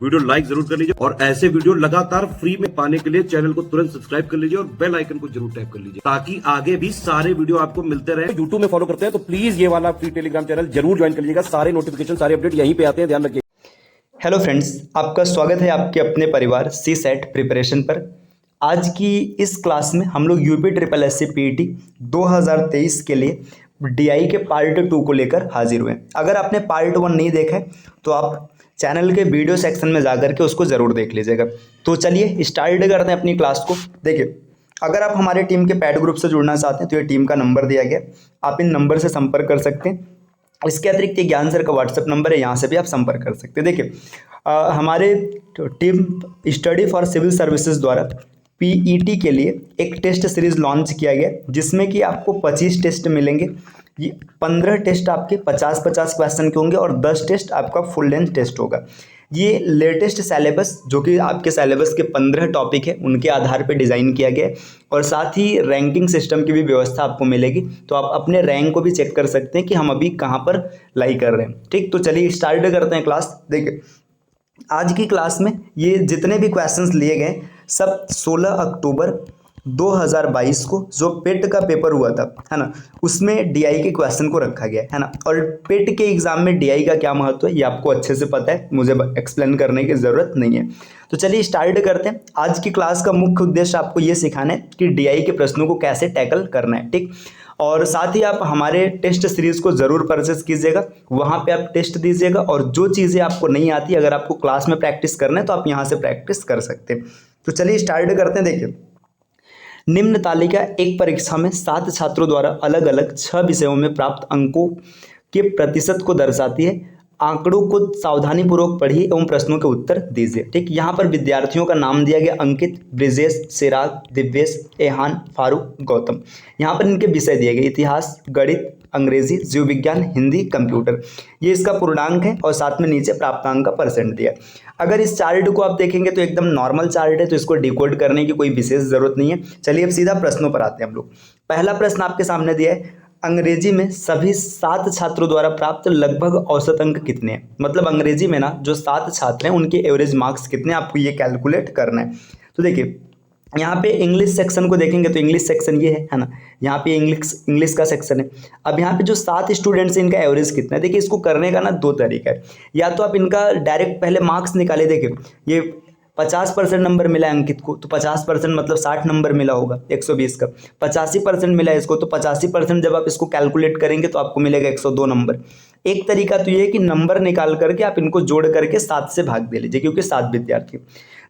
Video like जरूर कर लीजिए और ऐसे वीडियो लगातार फ्री में पाने के लिए चैनल को तुरंत सब्सक्राइब कर लीजिए और बेल आइकन को जरूर टैप कर लीजिए ताकि आगे भी सारे वीडियो आपको मिलते रहे। यूट्यूब में फॉलो करते हैं तो प्लीज ये वाला फ्री टेलीग्राम चैनल जरूर ज्वाइन कर लीजिएगा। सारे नोटिफिकेशन सारे अपडेट यहीं पे आते हैं, ध्यान रखिए। हेलो फ्रेंड्स, आपका स्वागत है आपके अपने परिवार सी सेट प्रिपरेशन पर। आज की इस क्लास में हम लोग UP triple S C PET 2023 के लिए डीआई के पार्ट 2 को लेकर हाजिर हुए। अगर आपने पार्ट 1 नहीं देखा है तो आप चैनल के वीडियो सेक्शन में जाकर के उसको ज़रूर देख लीजिएगा। तो चलिए स्टार्ट करते हैं अपनी क्लास को। देखिए, अगर आप हमारे टीम के पैड ग्रुप से जुड़ना चाहते हैं तो ये टीम का नंबर दिया गया, आप इन नंबर से संपर्क कर सकते हैं। इसके अतिरिक्त ये ज्ञान सर का व्हाट्सएप नंबर है, यहाँ से भी आप संपर्क कर सकते हैं। देखिए, हमारे team study for civil services द्वारा पीईटी के लिए एक टेस्ट सीरीज लॉन्च किया गया जिसमें कि आपको 25 टेस्ट मिलेंगे। ये 15 टेस्ट आपके 50-50 क्वेश्चन के होंगे और 10 टेस्ट आपका फुल लेंथ टेस्ट होगा। ये लेटेस्ट सिलेबस जो कि आपके सिलेबस के 15 टॉपिक है उनके आधार पर डिज़ाइन किया गया है और साथ ही रैंकिंग सिस्टम की भी व्यवस्था आपको मिलेगी, तो आप अपने रैंक को भी चेक कर सकते हैं कि हम अभी कहाँ पर लाई कर रहे हैं। ठीक, तो चलिए स्टार्ट करते हैं क्लास। देखिए, आज की क्लास में ये जितने भी क्वेश्चंस लिए गए सब 16 अक्टूबर 2022 को जो पेट का पेपर हुआ था, है ना, उसमें डीआई के क्वेश्चन को रखा गया है ना। और पेट के एग्जाम में डीआई का क्या महत्व है ये आपको अच्छे से पता है, मुझे एक्सप्लेन करने की ज़रूरत नहीं है। तो चलिए स्टार्ट करते हैं। आज की क्लास का मुख्य उद्देश्य आपको ये सिखाना है कि डीआई के प्रश्नों को कैसे टैकल करना है। ठीक, और साथ ही आप हमारे टेस्ट सीरीज़ को ज़रूर परचेस कीजिएगा, वहाँ पे आप टेस्ट दीजिएगा और जो चीज़ें आपको नहीं आती अगर आपको क्लास में प्रैक्टिस करना है तो आप यहाँ से प्रैक्टिस कर सकते हैं। तो चलिए स्टार्ट करते हैं। देखिए, निम्न तालिका एक परीक्षा में 7 छात्रों द्वारा अलग अलग 6 विषयों में प्राप्त अंकों के प्रतिशत को दर्शाती है। आंकड़ों को सावधानीपूर्वक पढ़िए एवं प्रश्नों के उत्तर दीजिए। ठीक, यहाँ पर विद्यार्थियों का नाम दिया गया अंकित, ब्रिजेश, चिराग, दिव्येश, एहान, फारूक, गौतम। यहाँ पर इनके विषय दिए गए इतिहास, गणित, अंग्रेजी, जीव विज्ञान, हिंदी, कंप्यूटर। ये इसका पूर्णांक है और साथ में नीचे प्राप्तांक का परसेंट दिया। अगर इस चार्ट को आप देखेंगे तो एकदम नॉर्मल चार्ट है, तो इसको डिकोड करने की कोई विशेष जरूरत नहीं है। चलिए अब सीधा प्रश्नों पर आते हैं हम लोग। पहला प्रश्न आपके सामने दिया है, अंग्रेजी में सभी 7 छात्रों द्वारा प्राप्त लगभग औसत अंक कितने हैं। मतलब अंग्रेजी में ना जो 7 छात्र हैं उनके एवरेज मार्क्स कितने, आपको ये कैलकुलेट करना है। तो देखिए, यहाँ पे इंग्लिश सेक्शन को देखेंगे तो इंग्लिश सेक्शन ये है ना, यहाँ पे इंग्लिश का सेक्शन है। अब यहाँ पे जो 7 स्टूडेंट्स हैं इनका एवरेज कितना है। देखिए, इसको करने का ना 2 तरीका है। या तो आप इनका डायरेक्ट पहले मार्क्स निकाले। देखिए, ये 50% नंबर मिला है अंकित को, तो 50% मतलब 60 नंबर मिला होगा 120 का। 85% मिला है इसको, तो 85% जब आप इसको कैलकुलेट करेंगे तो आपको मिलेगा 102 नंबर। एक तरीका तो ये है कि नंबर निकाल करके आप इनको जोड़ करके 7 से भाग दे लीजिए क्योंकि 7 विद्यार्थी।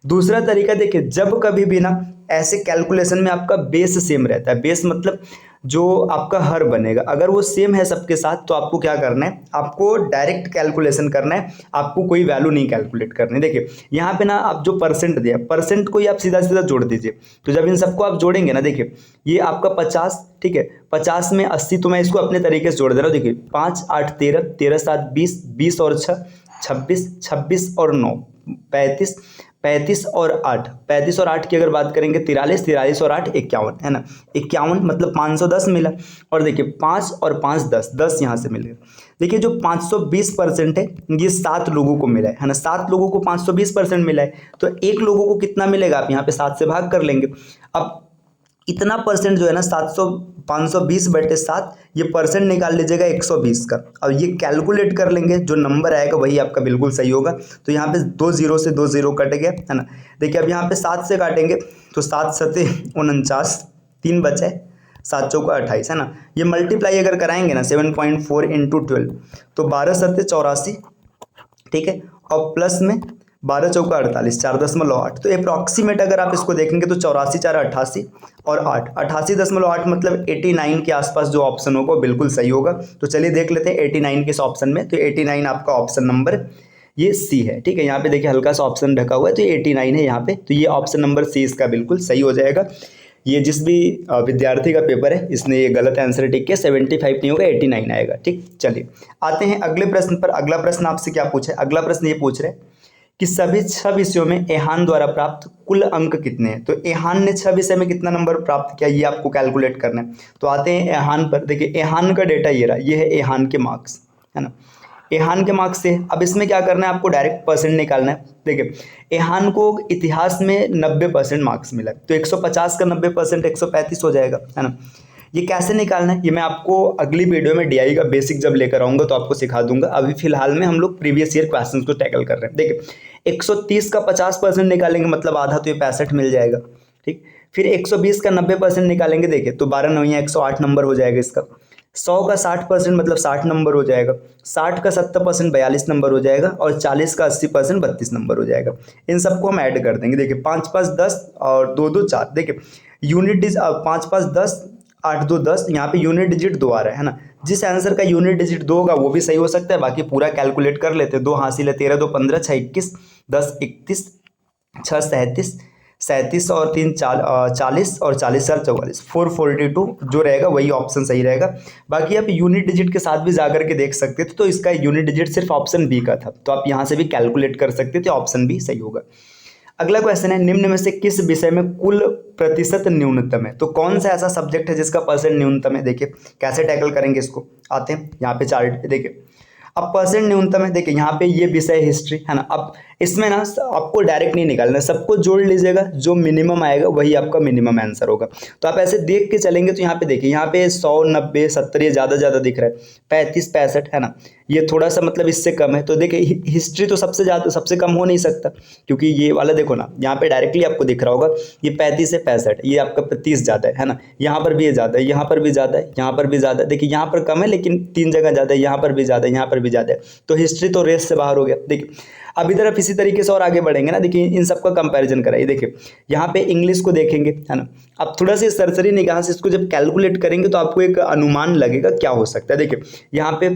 दूसरा तरीका देखिए, जब कभी भी ना ऐसे कैलकुलेशन में आपका बेस सेम रहता है, बेस मतलब जो आपका हर बनेगा अगर वो सेम है सबके साथ, तो आपको क्या करना है, आपको डायरेक्ट कैलकुलेशन करना है, आपको कोई वैल्यू नहीं कैलकुलेट करनी। देखिए, यहाँ पे ना आप जो परसेंट दिया, परसेंट को ही आप सीधा सीधा जोड़ दीजिए। तो जब इन सबको आप जोड़ेंगे ना, देखिए ये आपका 50, ठीक है, 50 में 80, तो मैं इसको अपने तरीके से जोड़ दे रहा हूँ। देखिए 5, 8, 13, 13, 7, 20, 20 और 6, 26, 26 और 9, 35, 35 और 8, 35 और 8 की अगर बात करेंगे 43, 43 और 8 51, है ना। 51 मतलब 510 मिला। और देखिए 5 और 5 10, 10 यहाँ से मिल गया। देखिए, जो 520% है ये 7 लोगों को मिला है ना। 7 लोगों को 520% मिला है, तो 1 लोगों को कितना मिलेगा, आप यहाँ पे 7 से भाग कर लेंगे। अब इतना परसेंट जो है ना 520/7, ये परसेंट निकाल लीजिएगा 120 का। अब ये कैलकुलेट कर लेंगे, जो नंबर आएगा वही आपका बिल्कुल सही होगा। तो यहाँ पे 2 0 से 2 0 कट गया, है ना। देखिए, अब यहाँ पे 7 से काटेंगे तो 7 सते 49, 3 बचे, 7 चौका 28, है ना। ये मल्टीप्लाई अगर कराएंगे ना 7.4 × 12 तो 12 सते 84, ठीक है, और प्लस में 12 चौका 48, 4.8। तो अप्रॉक्सीमेट अगर आप इसको देखेंगे तो 84, 4, 88 और 8, 88.8 मतलब 89 के आसपास जो ऑप्शन होगा बिल्कुल सही होगा। तो चलिए देख लेते हैं 89 किस ऑप्शन में। तो 89 आपका ऑप्शन नंबर ये सी है। ठीक है, यहाँ पे देखिए हल्का सा ऑप्शन ढका हुआ है, तो ये 89 है यहाँ पे। तो ये ऑप्शन नंबर सी इसका बिल्कुल सही हो जाएगा। ये जिस भी विद्यार्थी का पेपर है इसने ये गलत आंसर टिक किया, 75 नहीं होगा 89 आएगा। ठीक, चलिए आते हैं अगले प्रश्न पर। अगला प्रश्न आपसे क्या पूछा है, अगला प्रश्न ये पूछ रहे हैं कि सभी 6 विषयों में एहान द्वारा प्राप्त कुल अंक कितने हैं। तो एहान ने 6 विषय में कितना नंबर प्राप्त किया ये आपको कैलकुलेट करना है। तो आते हैं एहान पर। देखिए एहान का डेटा ये रहा, ये है एहान के मार्क्स, है ना। एहान के मार्क्स से। अब इसमें क्या करना है, आपको डायरेक्ट परसेंट निकालना है। देखिए एहान को इतिहास में 90% मार्क्स मिला है, तो 150 का 90% 135 हो जाएगा, है ना। ये कैसे निकालना है ये मैं आपको अगली वीडियो में डीआई का बेसिक जब लेकर आऊँगा तो आपको सिखा दूंगा। अभी फिलहाल में हम लोग प्रीवियस ईयर क्वेश्चंस को टैकल कर रहे हैं। देखिए 130 का 50% निकालेंगे, मतलब आधा, तो ये 65 मिल जाएगा, ठीक। फिर 120 का 90% निकालेंगे, देखिए तो 12 9 108 नंबर हो जाएगा इसका। 100 का 60% मतलब 60 नंबर हो जाएगा। 60 का 70% 42 नंबर हो जाएगा। और 40 का 80% 32 नंबर हो जाएगा। इन सबको हम ऐड कर देंगे। देखिए 5 5 10 और 2 2 4। देखिए यूनिट 5 5 10 8 2 10, यहाँ पे यूनिट डिजिट 2 आ रहा है ना। जिस आंसर का यूनिट डिजिट 2 होगा वो भी सही हो सकता है, बाकी पूरा कैलकुलेट कर लेते हैं। 2 हासिल है 13 2 15 6 21 10 31 6 37 37 और 3 40 और 40 4 44 442 जो रहेगा वही ऑप्शन सही रहेगा। बाकी आप यूनिट डिजिट के साथ भी जाकर के देख सकते थे, तो इसका यूनिट डिजिट सिर्फ ऑप्शन बी का था, तो आप यहाँ से भी कैलकुलेट कर सकते थे, ऑप्शन बी सही होगा। अगला क्वेश्चन है, निम्न में से किस विषय में कुल प्रतिशत न्यूनतम है। तो कौन सा ऐसा सब्जेक्ट है जिसका परसेंट न्यूनतम है। देखिए कैसे टैकल करेंगे इसको, आते हैं यहाँ पे चार्ट पे। देखिए अब परसेंट न्यूनतम है, देखिए यहाँ पे ये विषय हिस्ट्री है ना। अब इसमें ना आपको डायरेक्ट नहीं निकालना, सबको जोड़ लीजिएगा, जो मिनिमम आएगा वही आपका मिनिमम आंसर होगा। तो आप ऐसे देख के चलेंगे तो यहाँ पे देखिए, यहाँ पे 100 90 70 ये ज़्यादा दिख रहा है, 35 65 है ना, ये थोड़ा सा मतलब इससे कम है। तो देखिए हिस्ट्री तो सबसे ज़्यादा सबसे कम हो नहीं सकता, क्योंकि ये वाला देखो ना, यहाँ पे डायरेक्टली आपको दिख रहा होगा ये 35 है 65, ये आपका 30 ज़्यादा है ना। यहाँ पर भी ये ज़्यादा है, यहाँ पर भी ज़्यादा है, यहाँ पर भी ज़्यादा है। देखिए यहाँ पर कम है लेकिन 3 जगह ज़्यादा है, यहाँ पर भी ज़्यादा है, यहाँ पर भी ज़्यादा है। तो हिस्ट्री तो रेस से बाहर हो गया। देखिए अब इधर आप इसी तरीके से और आगे बढ़ेंगे ना। देखिए इन सबका कंपैरिजन कराइए। देखिए यहाँ पे इंग्लिश को देखेंगे, है ना। अब थोड़ा सा सरसरी निगाह से इसको जब कैलकुलेट करेंगे तो आपको एक अनुमान लगेगा क्या हो सकता है। देखिए यहाँ पे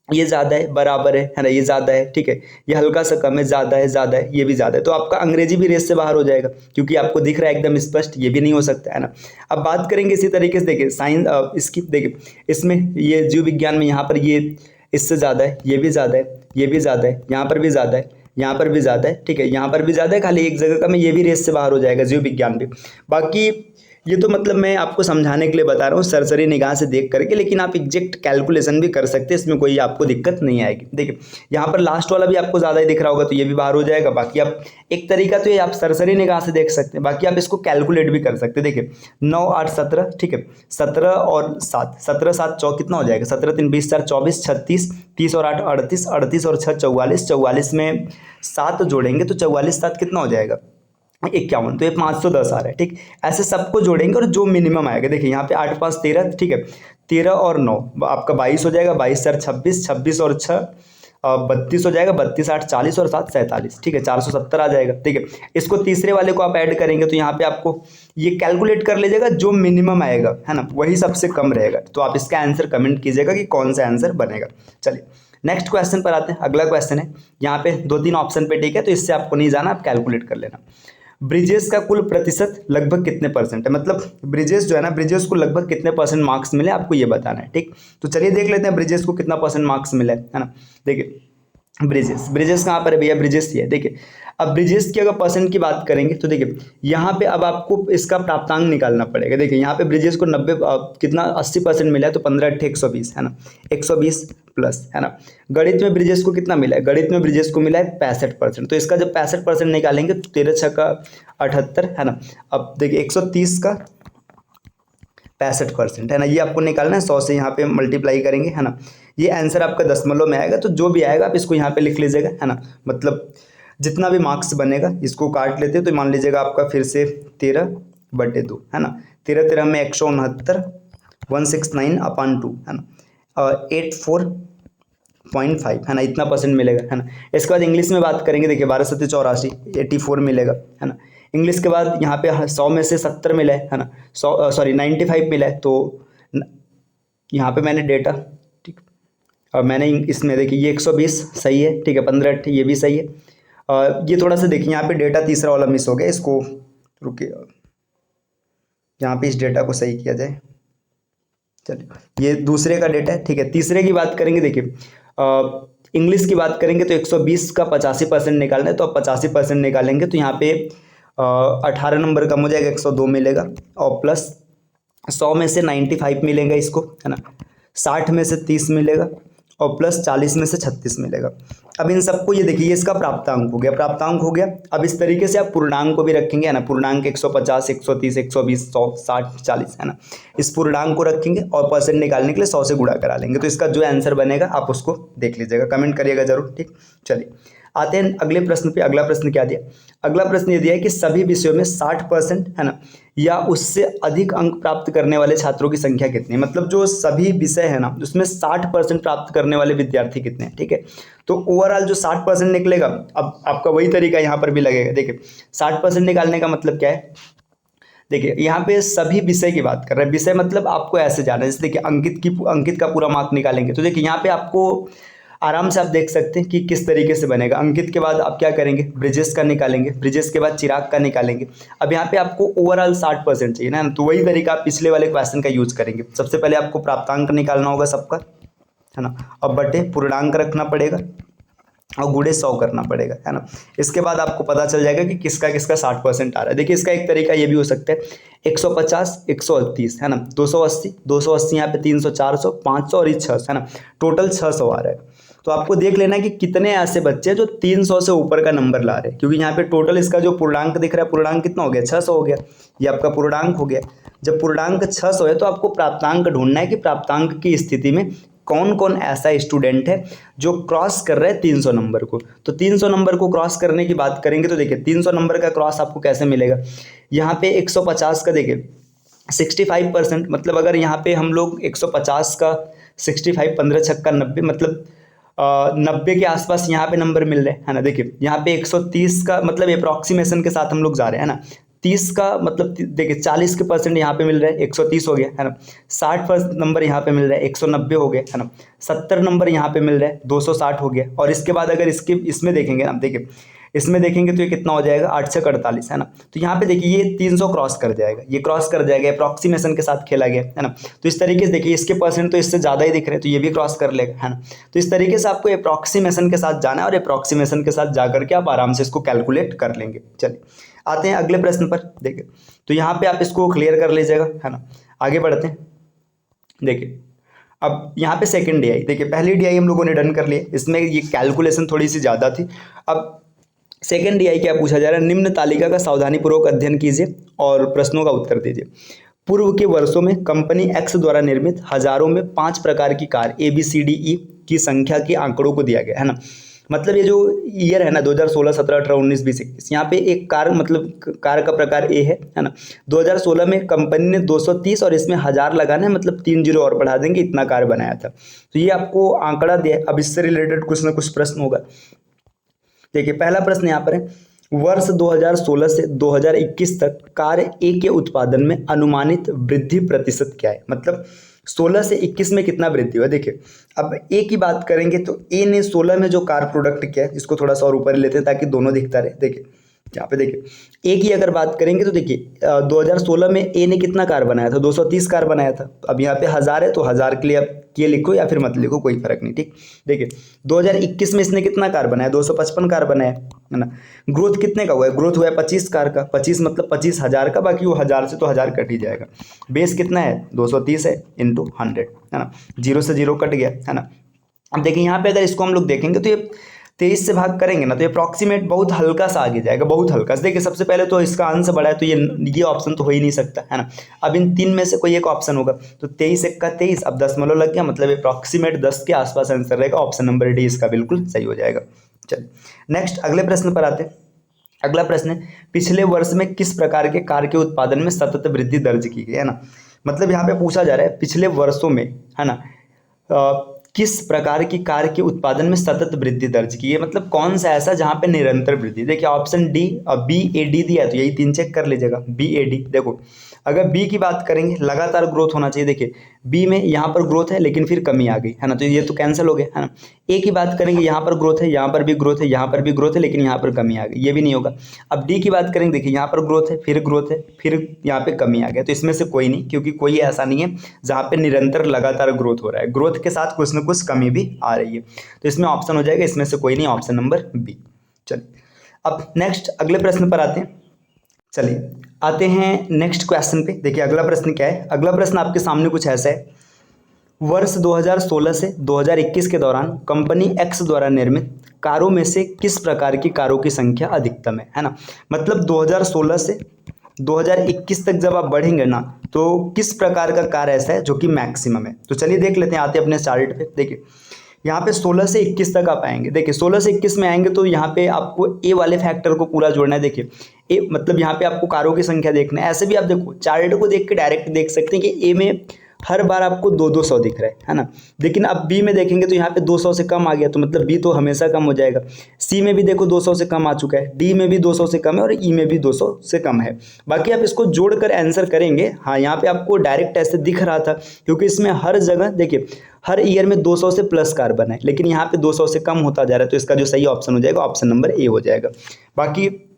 ये ज़्यादा है, बराबर है ना, ये ज़्यादा है, ठीक है, ये हल्का सा कम है, ज़्यादा है, ये भी ज़्यादा है। तो आपका अंग्रेजी भी रेस से बाहर हो जाएगा, क्योंकि आपको दिख रहा है एकदम स्पष्ट, ये भी नहीं हो सकता है ना। अब बात करेंगे इसी तरीके से, देखिए साइंस इसकी, देखिए इसमें ये जीव विज्ञान में यहाँ पर ये इससे ज़्यादा है, ये भी ज़्यादा है, ये भी ज़्यादा है, यहाँ पर भी ज़्यादा है, यहाँ पर भी ज़्यादा है, ठीक है, यहाँ पर भी ज़्यादा है, खाली एक जगह का में ये भी रेस से बाहर हो जाएगा, जीव विज्ञान भी। बाकी ये तो मतलब मैं आपको समझाने के लिए बता रहा हूँ सरसरी निगाह से देख करके, लेकिन आप एग्जैक्ट कैलकुलेशन भी कर सकते हैं, इसमें कोई आपको दिक्कत नहीं आएगी। देखिए यहाँ पर लास्ट वाला भी आपको ज़्यादा ही दिख रहा होगा, तो ये भी बाहर हो जाएगा। बाकी आप एक तरीका तो ये आप सरसरी निगाह से देख सकते हैं, बाकी आप इसको कैलकुलेट भी कर सकते हैं। देखिए 9 8 17, ठीक है, 17 और 7, 17 7 4 कितना हो जाएगा, 17 3 20 4 24 36, 30 और 8 38, 38 और 6 44, 44 में 7 जोड़ेंगे तो 44 7 कितना हो जाएगा 51, तो ये 510 आ रहा है, ठीक। ऐसे सबको जोड़ेंगे और जो मिनिमम आएगा, देखिए यहाँ पे 8 5 13, ठीक है, 13 और 9 आपका 22 हो जाएगा, 22 4 26, 26 और 6 32 हो जाएगा, 32 8 40 और 7 47, ठीक है, 470 आ जाएगा, ठीक है। इसको तीसरे वाले को आप ऐड करेंगे तो यहाँ पे आपको ये कैलकुलेट कर लीजिएगा, जो मिनिमम आएगा है ना वही सबसे कम रहेगा। तो आप इसका आंसर कमेंट कीजिएगा कि कौन सा आंसर बनेगा। चलिए नेक्स्ट क्वेश्चन पर आते हैं। अगला क्वेश्चन है यहाँ पे 2-3 ऑप्शन पे, ठीक है, तो इससे आपको नहीं जाना, आप कैलकुलेट कर लेना। ब्रिजेस का कुल प्रतिशत लगभग कितने परसेंट है, मतलब ब्रिजेस जो है ना, ब्रिजेस को लगभग कितने परसेंट मार्क्स मिले आपको ये बताना है, ठीक। तो चलिए देख लेते हैं ब्रिजेस को कितना परसेंट मार्क्स मिला है ना। देखिए ब्रिजेस कहाँ पर है भैया, ब्रिजेस ये देखिए। अब ब्रिजेस की अगर परसेंट की बात करेंगे तो देखिए यहाँ पे अब आपको इसका प्राप्तांक निकालना पड़ेगा। देखिए यहाँ पे ब्रिजेस को 90 कितना 80% मिला है, तो 15 8 120 है ना, 120 प्लस है ना। गणित में ब्रिजेस को कितना मिला है, गणित में ब्रिजेस को मिला है 65%, तो इसका जब 65% निकालेंगे तो 13 6 का 78 है ना। अब देखिए 130 का 65% है ना, ये आपको निकालना है, 100 से यहाँ पे मल्टीप्लाई करेंगे है ना। ये आंसर आपका दशमलव में आएगा, तो जो भी आएगा आप इसको यहाँ पे लिख लीजिएगा है ना। मतलब जितना भी मार्क्स बनेगा इसको काट लेते हैं, तो मान लीजिएगा आपका फिर से 13/2 है ना। 13 13 में 169 169/2 है ना, 84.5 है ना, इतना परसेंट मिलेगा है ना। इसके बाद इंग्लिश में बात करेंगे, देखिए 12 7 84 84 मिलेगा है ना। इंग्लिश के बाद यहाँ पे 100 में से 70 मिला है ना, 95 मिला है, तो यहाँ पे मैंने डेटा, ठीक। और मैंने इसमें देखिए ये 120 सही है, ठीक है, 15 8 ये भी सही है। ये थोड़ा सा देखिए यहाँ पे डेटा तीसरा वाला मिस हो गया, इसको रुकिए यहाँ पे इस डेटा को सही किया जाए। चलिए ये दूसरे का डेटा है, ठीक है। तीसरे की बात करेंगे, देखिए इंग्लिश की बात करेंगे तो 120 का 85% निकालना है, तो आप 85% निकालेंगे तो यहाँ पे 18 नंबर कम हो जाएगा, 102 मिलेगा, और प्लस 100 में से 95 मिलेगा इसको है ना, 60 में से 30 मिलेगा, और प्लस 40 में से 36 मिलेगा। अब इन सबको ये देखिए, ये इसका प्राप्तांक हो गया, प्राप्तांक हो गया। अब इस तरीके से आप पूर्णांक को भी रखेंगे, है ना, पूर्णांक 150, 130, 120, 100, 60, 40, है ना, इस पूर्णांक को रखेंगे और परसेंट निकालने के लिए 100 से गुणा करा लेंगे। तो इसका जो आंसर बनेगा आप उसको देख लीजिएगा, कमेंट करिएगा जरूर, ठीक। चलिए आते हैं अगले प्रश्न पे। अगला प्रश्न क्या दिया? अगला प्रश्न ये दिया है कि सभी विषयों में 60%, है ना, या उससे अधिक अंक प्राप्त करने वाले छात्रों की संख्या कितनी है। मतलब जो सभी विषय है ना उसमें 60% प्राप्त करने वाले विद्यार्थी कितने हैं, ठीक है। तो ओवरऑल जो 60% निकलेगा, अब आपका वही तरीका यहाँ पर भी लगेगा। देखिए 60% निकालने का मतलब क्या है, देखिए यहाँ पे सभी विषय की बात कर रहे हैं। विषय मतलब आपको ऐसे जाना है, जैसे देखिए अंकित का पूरा मार्क निकालेंगे तो देखिए यहाँ पे आपको आराम से आप देख सकते हैं कि किस तरीके से बनेगा। अंकित के बाद आप क्या करेंगे, ब्रिजेश का निकालेंगे, ब्रिजेश के बाद चिराग का निकालेंगे। अब यहाँ पे आपको ओवरऑल 60% चाहिए ना, तो वही तरीका आप पिछले वाले क्वेश्चन का यूज करेंगे। सबसे पहले आपको प्राप्तांक निकालना होगा सबका, है ना, और बटे पूर्णांक रखना पड़ेगा और गुणे 100 करना पड़ेगा, है ना। इसके बाद आपको पता चल जाएगा कि किसका किसका 60% आ रहा है। देखिए इसका एक तरीका ये भी हो सकता है, 150, 130, है ना, 280, 280 यहाँ पे 300, 400, 500 और ये 600, है ना, टोटल 600 आ रहा है। तो आपको देख लेना है कि कितने ऐसे बच्चे हैं जो 300 से ऊपर का नंबर ला रहे हैं, क्योंकि यहाँ पे टोटल इसका जो पूर्णांक दिख रहा है, पूर्णांक कितना हो गया, 600 हो गया, ये आपका पूर्णांक हो गया। जब पूर्णांक 600 है तो आपको प्राप्तांक ढूंढना है कि प्राप्तांक की स्थिति में कौन कौन ऐसा स्टूडेंट है जो क्रॉस कर रहा है 300 नंबर को। तो 300 नंबर को क्रॉस करने की बात करेंगे तो देखिए 300 नंबर का क्रॉस आपको कैसे मिलेगा। यहाँ पे 150 का देखिए 65%, मतलब अगर यहाँ पे हम लोग 150 का 65, 15 छक्का 90, मतलब 90 के आसपास यहाँ पे नंबर मिल रहे हैं, है ना। देखिए यहाँ पे 130 का मतलब अप्रॉक्सीमेशन के साथ हम लोग जा रहे हैं ना। 30 का मतलब देखिए 40 के परसेंट यहाँ पे मिल रहा है, 130 हो गया, है ना। 60% नंबर यहाँ पे मिल रहा है, 190 हो गया, है ना। 70 नंबर यहाँ पे मिल रहा है, 260 हो गया। और इसके बाद अगर इसमें देखेंगे ना, देखिए इसमें देखेंगे तो ये कितना हो जाएगा, 8 से 48, है ना। तो यहाँ पे देखिए ये 300 क्रॉस कर जाएगा, ये क्रॉस कर जाएगा, अप्रॉक्सीमेशन के साथ खेला गया, है ना। तो इस तरीके से देखिए इसके परसेंट तो इससे ज़्यादा ही दिख रहे हैं, तो ये भी क्रॉस कर लेगा, है ना। तो इस तरीके से आपको अप्रॉक्सीमेशन के साथ जाना है और अप्रॉक्सीमेशन के साथ जाकर के आप आराम से इसको कैलकुलेट कर लेंगे। चलिए आते हैं अगले प्रश्न पर। देखिए तो यहाँ पे आप इसको क्लियर कर लीजिएगा, है ना। आगे बढ़ते हैं। देखिए अब यहाँ पे सेकंड DI, देखिए पहली DI हम लोगों ने डन कर लिया, इसमें ये कैलकुलेशन थोड़ी सी ज़्यादा थी। अब सेकंड DI क्या पूछा जा रहा है, निम्न तालिका का सावधानीपूर्वक अध्ययन कीजिए और प्रश्नों का उत्तर दीजिए। पूर्व के वर्षों में कंपनी X द्वारा निर्मित हजारों में 5 प्रकार की कार ABCDE की संख्या के आंकड़ों को दिया गया, है ना। मतलब ये जो ईयर है ना 2016, 17, 18, 19, 20, 21, यहाँ पे एक कार मतलब कार का प्रकार A है ना। 2016 में कंपनी ने 230 और इसमें 1000 लगाना है, मतलब 3 जीरो और बढ़ा देंगे, इतना कार बनाया था। तो ये आपको आंकड़ा दिया है। अब इससे रिलेटेड कुछ ना कुछ प्रश्न होगा। देखिए पहला प्रश्न यहाँ पर है, वर्ष 2016 से 2021 तक कार ए के उत्पादन में अनुमानित वृद्धि प्रतिशत क्या है। मतलब 16 से 21 में कितना वृद्धि हुआ। देखिए अब ए की बात करेंगे तो ए ने 16 में जो कार प्रोडक्ट किया है, इसको थोड़ा सा और ऊपर लेते हैं ताकि दोनों दिखता रहे। देखिए यहाँ पे देखिए ए की अगर बात करेंगे तो देखिए 2016 में ए ने कितना कार बनाया था, 230 कार बनाया था। अब यहाँ पे 1000 है तो 1000 के लिए आप ये लिखो या फिर मत लिखो, कोई फर्क नहीं, ठीक। देखिए 2021 में इसने कितना कार बनाया, 255 कार बनाया, है ना। ग्रोथ कितने का हुआ है, ग्रोथ हुआ है 25 कार का, 25 मतलब 25,000 का, बाकी वो 1000 से तो 1000 कट ही जाएगा। बेस कितना है, 230 है इंटू 100, है ना, 0 से 0 कट गया, है ना। अब देखिए यहाँ पे अगर इसको हम लोग देखेंगे तो ये 23 से भाग करेंगे ना तो ये अप्रॉक्सीमेट बहुत हल्का सा आगे जाएगा, बहुत हल्का सा। देखिए सबसे पहले तो इसका अंश बड़ा है तो ये ऑप्शन तो हो ही नहीं सकता, है ना। अब इन 3 में से कोई एक ऑप्शन होगा, तो 23 1 का 23, अब 10 लग गया, मतलब अप्रॉक्सीमेट 10 के आसपास आंसर रहेगा। ऑप्शन नंबर डी इसका बिल्कुल सही हो जाएगा। चलिए नेक्स्ट अगले प्रश्न पर आते हैं। अगला प्रश्न है, पिछले वर्ष में किस प्रकार के कार के उत्पादन में सतत वृद्धि दर्ज की गई, है ना। मतलब यहाँ पे पूछा जा रहा है पिछले वर्षों में, है ना, किस प्रकार की कार के उत्पादन में सतत वृद्धि दर्ज की है। मतलब कौन सा ऐसा जहां पे निरंतर वृद्धि। देखिए ऑप्शन डी BAD दिया है तो यही 3 चेक कर लीजिएगा, BAD। देखो अगर बी की बात करेंगे लगातार ग्रोथ होना चाहिए। देखिए बी में यहाँ पर ग्रोथ है लेकिन फिर कमी आ गई, है ना, तो ये तो कैंसिल हो गया, है ना। ए की बात करेंगे यहाँ पर ग्रोथ है, यहाँ पर भी ग्रोथ है, यहाँ पर भी ग्रोथ है, लेकिन यहाँ पर कमी आ गई, ये भी नहीं होगा। अब डी की बात करेंगे, देखिए यहाँ पर ग्रोथ है, फिर ग्रोथ है, फिर यहाँ पे कमी आ गया, तो इसमें से कोई नहीं, क्योंकि कोई ऐसा नहीं है जहाँ पे निरंतर लगातार ग्रोथ हो रहा है, ग्रोथ के साथ कुछ ना कुछ कमी भी आ रही है। तो इसमें ऑप्शन हो जाएगा, इसमें से कोई नहीं, ऑप्शन नंबर बी। चलिए अब नेक्स्ट अगले प्रश्न पर आते हैं। चलिए आते हैं नेक्स्ट क्वेश्चन पे। देखिए अगला प्रश्न क्या है, अगला प्रश्न आपके सामने कुछ ऐसा है, वर्ष 2016 से 2021 के दौरान कंपनी एक्स द्वारा निर्मित कारों में से किस प्रकार की कारों की संख्या अधिकतम है ना। मतलब 2016 से 2021 तक जब आप बढ़ेंगे ना तो किस प्रकार का कार ऐसा है जो कि मैक्सिमम है। तो चलिए देख लेते हैं, आते हैं अपने चार्ट पे। देखिए यहाँ पे 16 से 21 तक आप आएंगे। देखिए 16 से 21 में आएंगे तो यहाँ पे आपको ए वाले फैक्टर को पूरा जोड़ना है। देखिए ए मतलब यहाँ पे आपको कारों की संख्या देखना है। ऐसे भी आप देखो चार्ट को देख के डायरेक्ट देख सकते हैं कि ए में हर बार आपको 200 दिख रहा है ना। लेकिन अब बी में देखेंगे तो यहाँ पे 200 से कम आ गया, तो मतलब बी तो हमेशा कम हो जाएगा। सी में भी देखो 200 से कम आ चुका है, डी में भी 200 से कम है और ई में भी 200 से कम है। बाकी आप इसको जोड़कर आंसर करेंगे। हाँ यहाँ पे आपको डायरेक्ट ऐसे दिख रहा था क्योंकि इसमें हर जगह देखिए हर ईयर में 200 से प्लस कार्बन है, लेकिन यहाँ पे 200 से कम होता जा रहा है। तो इसका जो सही ऑप्शन हो जाएगा ऑप्शन नंबर ए हो जाएगा। बाकी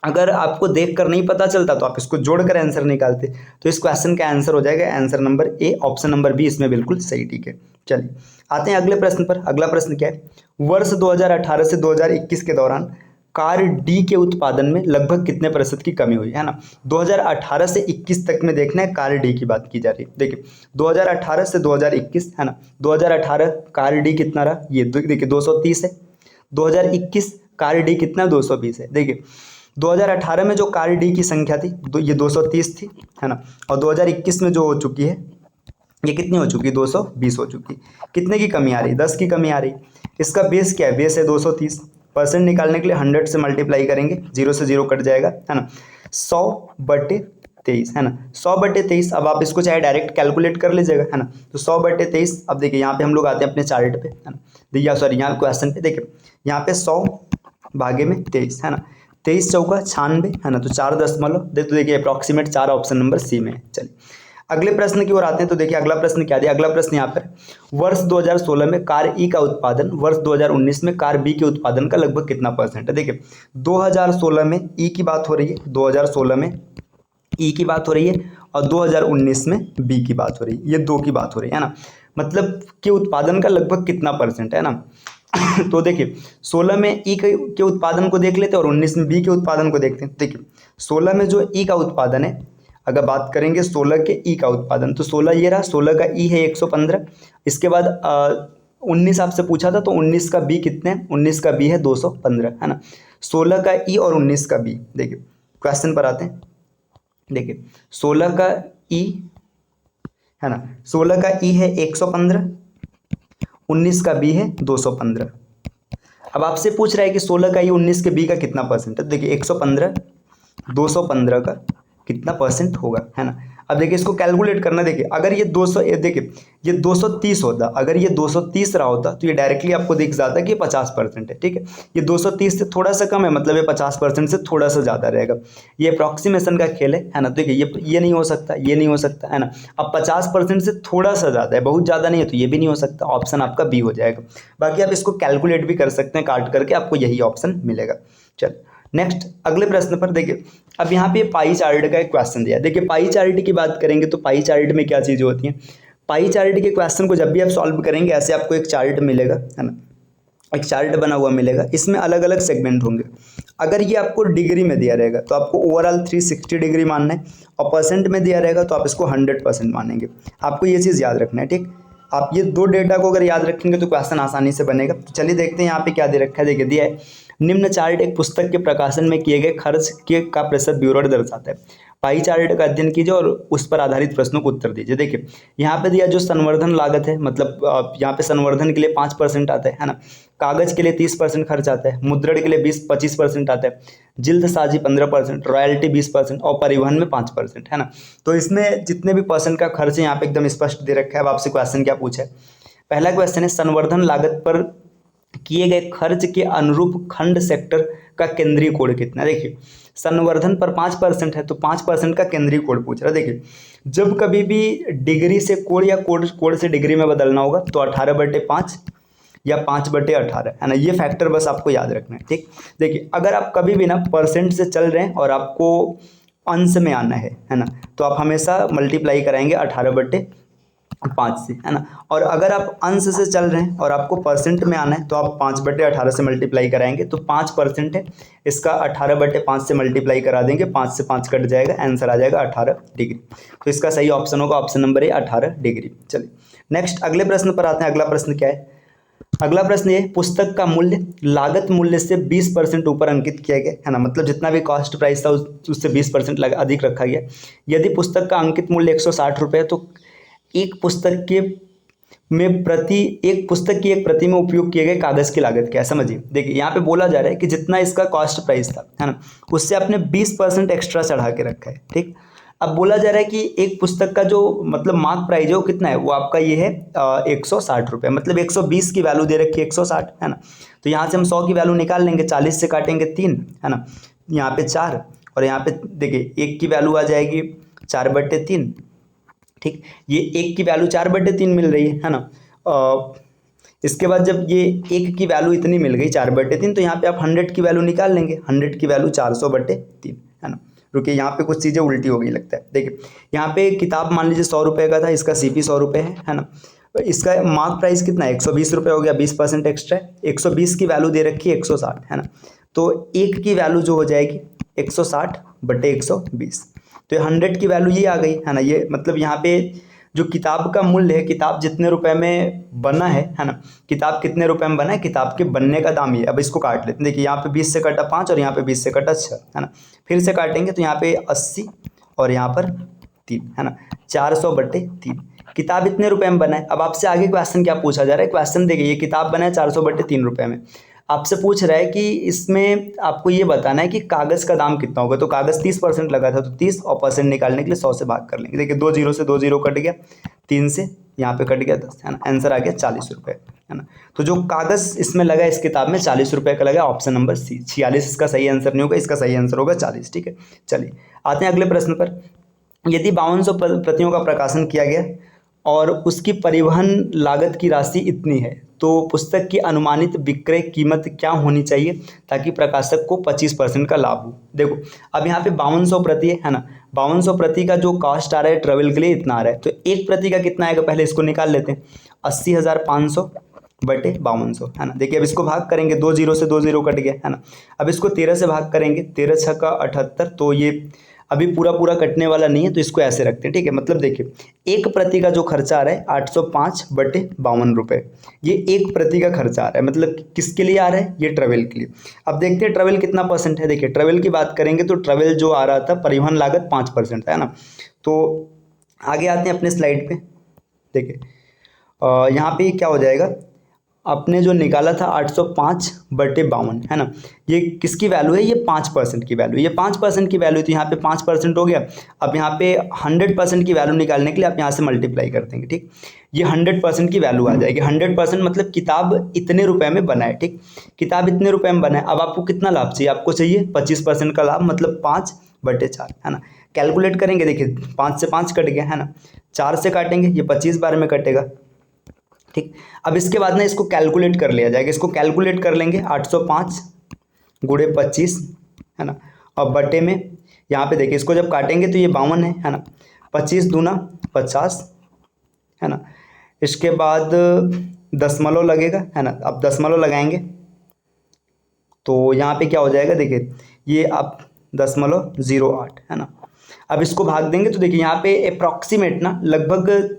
अगर आपको देखकर नहीं पता चलता तो आप इसको जोड़कर आंसर निकालते, तो इस क्वेश्चन का आंसर हो जाएगा answer number A, option number B इसमें बिल्कुल सही। ठीक है, चलिए आते हैं अगले प्रश्न पर। अगला प्रश्न क्या है, वर्ष 2018 से 2021 के दौरान कार डी के उत्पादन में लगभग कितने प्रतिशत की कमी हुई है ना। 2018 से 21 तक में देखना है, कार डी की बात की जा रही है। देखिए 2018 से 2021 है ना, 2018 कार डी कितना रहा, ये देखिए 230 है। 2021 कार डी कितना 220 है। देखिए 2018 में जो कार डी की संख्या थी ये 230 थी है ना, और 2021 में जो हो चुकी है ये कितनी हो चुकी है 220 हो चुकी। कितने की कमी आ रही, 10 की कमी आ रही। इसका बेस क्या है, बेस है 230। परसेंट निकालने के लिए 100 से मल्टीप्लाई करेंगे, 0 से 0 कट जाएगा है ना। 100/23 है ना, 100/23। अब आप इसको चाहे डायरेक्ट कैलकुलेट कर लीजिएगा है ना। तो 100/23। अब देखिए यहाँ पे हम लोग आते हैं अपने चार्ट पे है ना, देखिए सॉरी यहाँ क्वेश्चन पे। देखिए यहाँ पे 100/23 है ना, 23 चौका 96 है ना, तो 4 तो देखिए अप्रॉक्सीमेट 4 ऑप्शन नंबर सी में है। चलिए अगले प्रश्न की ओर आते हैं। तो देखिए अगला प्रश्न क्या दिया, अगला प्रश्न यहाँ पर वर्ष 2016 में कार ई का उत्पादन वर्ष 2019 में कार बी के उत्पादन का लगभग कितना परसेंट है। देखिए 2016 में ई की बात हो रही है, 2016 में ई की बात हो रही है और 2019 में बी की बात हो रही है, ये दो की बात हो रही है ना। मतलब के उत्पादन का लगभग कितना परसेंट है ना। तो देखिए 16 में ई के उत्पादन को देख लेते हैं और 19 में बी के उत्पादन को देखते हैं। देखिए 16 में जो ई का उत्पादन है, अगर बात करेंगे 16 के ई का उत्पादन, तो 16 ये रहा, 16 का ई है 115। इसके बाद 19 आपसे पूछा था तो 19 का बी कितने हैं, 19 का बी है 215 है ना। 16 का ई और 19 का बी, देखिए क्वेश्चन पर आते हैं। देखिए 16 का ई है ना, 16 का ई है 115, 19 का बी है 215। अब आपसे पूछ रहा है कि 16 का ई 19 के बी का कितना परसेंट है। देखिए 115 215 का कितना परसेंट होगा है ना। अब देखिए इसको कैलकुलेट करना। देखिए अगर ये 200 देखिए ये 230 होता, अगर ये 230 रहा होता तो ये डायरेक्टली आपको दिख जाता कि 50% है। ठीक है, ये 230 से थोड़ा सा कम है, मतलब ये 50% से थोड़ा सा ज़्यादा रहेगा। ये अप्रॉक्सीमेशन का खेल है ना। देखिए ये नहीं हो सकता, ये नहीं हो सकता है ना। अब 50% से थोड़ा सा ज़्यादा है, बहुत ज़्यादा नहीं है, तो ये भी नहीं हो सकता। ऑप्शन आपका बी हो जाएगा। बाकी आप इसको कैलकुलेट भी कर सकते हैं, काट करके आपको यही ऑप्शन मिलेगा। चल नेक्स्ट अगले प्रश्न पर। देखिए अब यहाँ पे पाई चार्ट का एक क्वेश्चन दिया है। देखिए पाई चार्ट की बात करेंगे तो पाई चार्ट में क्या चीज़ें होती हैं। पाई चार्ट के क्वेश्चन को जब भी आप सॉल्व करेंगे ऐसे आपको एक चार्ट मिलेगा है ना, एक चार्ट बना हुआ मिलेगा। इसमें अलग अलग सेगमेंट होंगे। अगर ये आपको डिग्री में दिया रहेगा तो आपको ओवरऑल 360 डिग्री मानना है, और परसेंट में दिया रहेगा तो आप इसको 100% मानेंगे। आपको ये चीज़ याद रखना है। ठीक, आप ये दो डेटा को अगर याद रखेंगे तो क्वेश्चन आसानी से बनेगा। तो चलिए देखते हैं यहाँ पे क्या दे रखा है। देखिए दिया है, निम्न चार्ट एक पुस्तक के प्रकाशन में किए गए खर्च के का प्रतिशत ब्यूरो दर्शाता है। पाई चार्ट का अध्ययन कीजिए और उस पर आधारित प्रश्नों को उत्तर दीजिए। देखिए यहाँ पे दिया जो संवर्धन लागत है, मतलब यहाँ पे संवर्धन के लिए 5% आता है ना, कागज के लिए 30% खर्च आता है, मुद्रण के लिए 25% आता है, जिल्द साजी 15%, रॉयल्टी 20% और परिवहन में 5% है ना। तो इसमें जितने भी परसेंट का खर्च है यहाँ पे एकदम स्पष्ट दे रखा है। अब आपसे क्वेश्चन क्या पूछा है, पहला क्वेश्चन है संवर्धन लागत पर किए गए खर्च के अनुरूप खंड सेक्टर का केंद्रीय कोड कितना। देखिए संवर्धन पर 5% है तो 5% का केंद्रीय कोड पूछ रहा है। देखिए जब कभी भी डिग्री से कोड या कोड से डिग्री में बदलना होगा तो 18/5 या 5/18 है ना, ये फैक्टर बस आपको याद रखना है। ठीक, देखिए अगर आप कभी भी ना परसेंट से चल रहे हैं और आपको अंश में आना है ना, तो आप हमेशा मल्टीप्लाई कराएंगे 18/5 से है ना। और अगर आप अंश से चल रहे हैं और आपको परसेंट में आना है तो आप 5/18 से मल्टीप्लाई कराएंगे। तो 5% है, इसका 18/5 से मल्टीप्लाई करा देंगे, 5 से 5 कट जाएगा, आंसर आ जाएगा 18 डिग्री। तो इसका सही ऑप्शन होगा ऑप्शन नंबर ए 18 डिग्री। चलिए नेक्स्ट अगले प्रश्न पर आते हैं। अगला प्रश्न क्या है? अगला प्रश्न ये, पुस्तक का मूल्य लागत मूल्य से 20% ऊपर अंकित किया गया है ना, मतलब जितना भी कॉस्ट प्राइस था उससे 20% अधिक रखा गया। यदि पुस्तक का अंकित मूल्य 160 रुपये है तो एक पुस्तक की एक प्रति में उपयोग किए गए कागज की लागत क्या है? समझिए, देखिए यहाँ पे बोला जा रहा है कि जितना इसका कॉस्ट प्राइस था, है ना, उससे आपने 20% एक्स्ट्रा चढ़ा के रखा है। ठीक, अब बोला जा रहा है कि एक पुस्तक का जो मतलब मार्क प्राइस है वो कितना है, वो आपका ये है 160 रुपये, मतलब 120 की वैल्यू दे रखी है 160, है ना। तो यहाँ से हम 100 की वैल्यू निकाल लेंगे, 40 से काटेंगे 3, है ना, यहाँ पे 4, और यहाँ पे देखिए 1 की वैल्यू आ जाएगी 4/3। ठीक, ये 1 की वैल्यू 4/3 मिल रही है ना। इसके बाद जब ये 1 की वैल्यू इतनी मिल गई 4/3, तो यहाँ पे आप 100 की वैल्यू निकाल लेंगे। 100 की वैल्यू 400/3, है ना। रुकिए, यहाँ पे कुछ चीज़ें उल्टी हो गई लगता है। देखिए यहाँ पे किताब मान लीजिए 100 रुपये का था, इसका CP 100 रुपये है ना। इसका मार्क प्राइस कितना है, 120 रुपये हो गया, 20% एक्स्ट्रा है। 120 की वैल्यू दे रखी है 160, है ना। तो 1 की वैल्यू जो हो जाएगी 160/120, तो 100 की वैल्यू ये आ गई, है ना। ये मतलब यहाँ पे जो किताब का मूल्य है, किताब जितने रुपए में बना है ना, किताब कितने रुपए में बना है, किताब के बनने का दाम ये। अब इसको काट लेते हैं। देखिए यहाँ पे 20 से कटा 5 और यहाँ पे 20 से कटा 6, है ना। फिर से काटेंगे तो यहाँ पे 80 और यहाँ पर 3, है ना, 400/3। किताब इतने रुपए में बना है। अब आपसे आगे क्वेश्चन क्या पूछा जा रहा है? क्वेश्चन देखिए, ये किताब बना है 400/3 रुपये में। आपसे पूछ रहा है कि इसमें आपको ये बताना है कि कागज़ का दाम कितना होगा। तो कागज़ 30% लगा था, तो 30 और परसेंट निकालने के लिए 100 से भाग कर लेंगे। देखिए 2 जीरो से 2 जीरो कट गया, 3 से यहाँ पे कट गया 10, है ना। आंसर आ गया 40 रुपये, है ना। तो जो कागज़ इसमें लगा इस किताब में 40 रुपये का लगा, ऑप्शन नंबर सी। 46 इसका सही आंसर नहीं होगा, इसका सही आंसर होगा 40। ठीक है, चलिए आते हैं अगले प्रश्न पर। यदि 5200 प्रतियों का प्रकाशन किया गया और उसकी परिवहन लागत की राशि इतनी है, तो पुस्तक की अनुमानित विक्रय कीमत क्या होनी चाहिए ताकि प्रकाशक को 25% का लाभ हो? देखो अब यहाँ पे 5200 प्रति है ना। 5200 प्रति का जो कॉस्ट आ रहा है ट्रेवल के लिए इतना आ रहा है, तो एक प्रति का कितना आएगा पहले इसको निकाल लेते हैं। 80,500/5200, है ना। देखिए अब इसको भाग करेंगे, 2 जीरो से 2 जीरो कट गया, है ना। अब इसको 13 से भाग करेंगे, 13 छक्का 78, तो ये अभी पूरा कटने वाला नहीं है, तो इसको ऐसे रखते हैं। ठीक है, मतलब देखिए एक प्रति का जो खर्चा आ रहा है 805/52 रुपये, ये एक प्रति का खर्चा आ रहा है। मतलब किसके लिए आ रहा है? ये ट्रेवल के लिए। अब देखते हैं ट्रेवल कितना परसेंट है। देखिए ट्रेवल की बात करेंगे तो ट्रेवल जो आ रहा था परिवहन लागत 5% है ना। तो आगे आते हैं अपने स्लाइड पे। देखिए यहाँ पे क्या हो जाएगा, आपने जो निकाला था 805/52, है ना, ये किसकी वैल्यू है? ये 5% की वैल्यू, ये 5% की वैल्यू, तो यहाँ पे 5% हो गया। अब यहाँ पे 100% की वैल्यू निकालने के लिए आप यहाँ से मल्टीप्लाई कर देंगे। ठीक, ये 100% की वैल्यू आ जाएगी। 100% मतलब किताब इतने रुपए में बना है। ठीक, किताब इतने रुपए में बना है। अब आपको कितना लाभ चाहिए? आपको चाहिए 25% का लाभ, मतलब 5/4, है ना। कैलकुलेट करेंगे, देखिए 5 से 5 कट गया, है ना। 4 से काटेंगे, ये 25 बार में कटेगा। ठीक, अब इसके बाद ना इसको कैलकुलेट कर लिया जाएगा। इसको कैलकुलेट कर लेंगे, 805 गुणे 25, है ना, और बटे में यहाँ पे देखिए इसको जब काटेंगे तो ये 52 है ना। 25 दूना 50, है ना। इसके बाद दशमलव लगेगा, है ना। अब दशमलव लगाएंगे तो यहाँ पे क्या हो जाएगा, देखिए ये आप 0.08, है ना। अब इसको भाग देंगे तो देखिए यहाँ पे अप्रॉक्सीमेट ना लगभग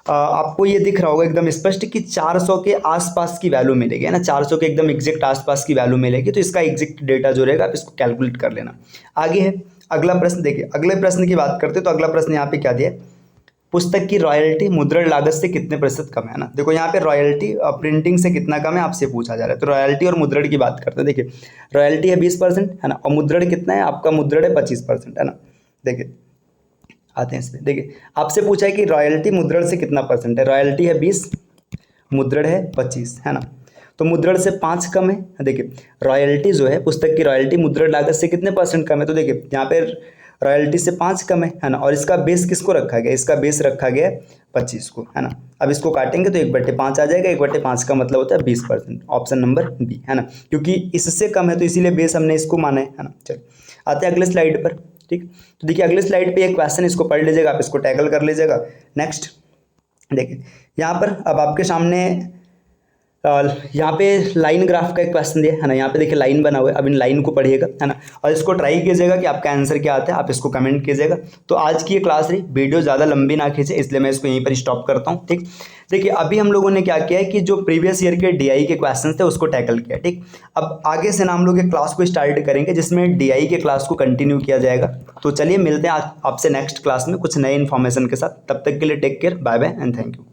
आपको ये दिख रहा होगा एकदम स्पष्ट कि 400 के आसपास की वैल्यू मिलेगी, है ना। 400 के एकदम एग्जैक्ट आसपास की वैल्यू मिलेगी। तो इसका एग्जैक्ट डेटा जो रहेगा आप इसको कैलकुलेट कर लेना। आगे है अगला प्रश्न। देखिए अगले प्रश्न की बात करते हैं तो अगला प्रश्न यहाँ पे क्या दिया है, पुस्तक की रॉयल्टी मुद्रण लागत से कितने प्रतिशत कम है ना। देखो यहाँ पे रॉयल्टी प्रिंटिंग से कितना कम है आपसे पूछा जा रहा है। तो रॉयल्टी और मुद्रण की बात करते हैं। देखिए रॉयल्टी है 20%, है ना, और मुद्रण कितना है? आपका मुद्रण है 25%, है ना। देखिए आते हैं इसमें। देखिए आपसे पूछा है कि रॉयल्टी मुद्रण से कितना परसेंट है। रॉयल्टी है 20, मुद्रण है 25, है ना। तो मुद्रण से 5 कम है। देखिए रॉयल्टी जो है, पुस्तक की रॉयल्टी मुद्रण लागत से कितने परसेंट कम है? तो देखिए यहाँ पे रॉयल्टी से 5 कम है ना। और इसका बेस किसको रखा गया? इसका बेस रखा गया 25 को, है ना। अब इसको काटेंगे तो 1/5 आ जाएगा। 1/5 का मतलब होता है 20%, ऑप्शन नंबर बी, है ना। क्योंकि इससे कम है तो इसीलिए बेस हमने इसको माना है ना। चलिए आते हैं अगले स्लाइड पर। ठीक, तो देखिए अगले स्लाइड पे एक क्वेश्चन, इसको पढ़ लीजिएगा, आप इसको टैकल कर लीजिएगा। नेक्स्ट देखिए यहाँ पर अब आपके सामने यहाँ पे लाइन ग्राफ का एक क्वेश्चन दिया है ना, यहाँ पे देखिए लाइन बना हुआ है। अब इन लाइन को पढ़िएगा है ना, और इसको ट्राई कीजिएगा कि आपका आंसर क्या आता है, आप इसको कमेंट कीजिएगा। तो आज की ये क्लास रही, वीडियो ज़्यादा लंबी ना खींचे, इसलिए मैं इसको यहीं पर स्टॉप करता हूँ। ठीक, देखिए अभी हम लोगों ने क्या किया है कि जो प्रीवियस ईयर के डीआई के क्वेश्चन थे उसको टैकल किया। ठीक, अब आगे से ना हम लोग एक क्लास को स्टार्ट करेंगे जिसमें डीआई के क्लास को कंटिन्यू किया जाएगा। तो चलिए मिलते हैं आपसे नेक्स्ट क्लास में कुछ नए इन्फॉर्मेशन के साथ। तब तक के लिए take care, bye bye and thank you.